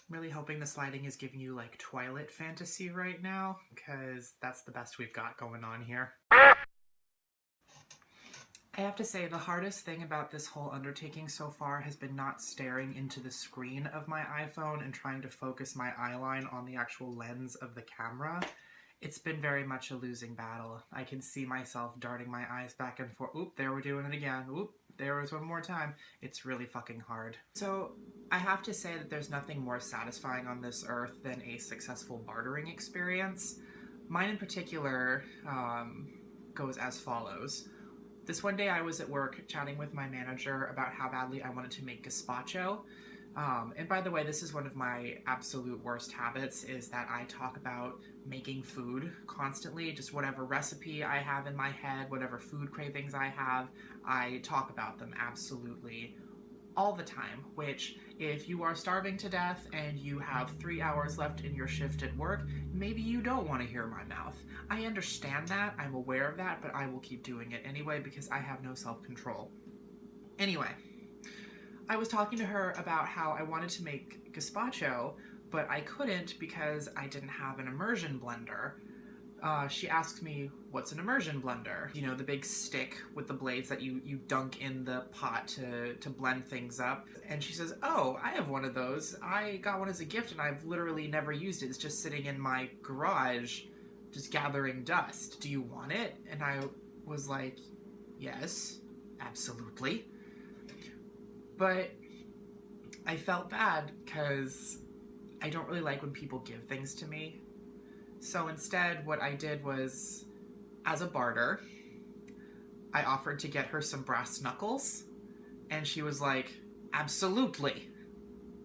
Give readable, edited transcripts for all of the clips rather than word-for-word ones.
I'm really hoping this lighting is giving you like Twilight fantasy right now, because that's the best we've got going on here. I have to say, the hardest thing about this whole undertaking so far has been not staring into the screen of my iPhone and trying to focus my eyeline on the actual lens of the camera. It's been very much a losing battle. I can see myself darting my eyes back and forth. Oop, there we're doing it again. Oop, there was one more time. It's really fucking hard. So I have to say that there's nothing more satisfying on this earth than a successful bartering experience. Mine in particular goes as follows. This one day I was at work chatting with my manager about how badly I wanted to make gazpacho. And by the way, this is one of my absolute worst habits, is that I talk about making food constantly. Just whatever recipe I have in my head, whatever food cravings I have, I talk about them absolutely all the time, which if you are starving to death and you have 3 hours left in your shift at work, maybe you don't want to hear my mouth. I understand that, I'm aware of that, but I will keep doing it anyway because I have no self-control. Anyway, I was talking to her about how I wanted to make gazpacho, but I couldn't because I didn't have an immersion blender. She asked me, what's an immersion blender? You know, the big stick with the blades that you dunk in the pot to blend things up. And she says, oh, I have one of those. I got one as a gift and I've literally never used it. It's just sitting in my garage, just gathering dust. Do you want it? And I was like, yes, absolutely. But I felt bad because I don't really like when people give things to me. So instead, what I did was, as a barter, I offered to get her some brass knuckles, and she was like, absolutely.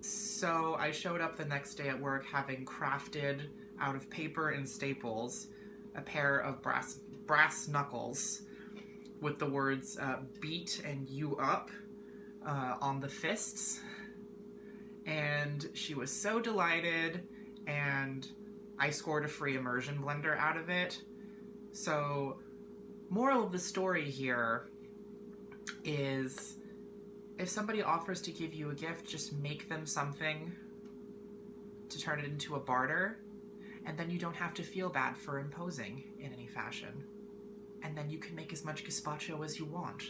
So I showed up the next day at work having crafted out of paper and staples a pair of brass knuckles with the words beat and you up on the fists. And she was so delighted, and I scored a free immersion blender out of it. So, moral of the story here is, if somebody offers to give you a gift, just make them something to turn it into a barter, and then you don't have to feel bad for imposing in any fashion. And then you can make as much gazpacho as you want.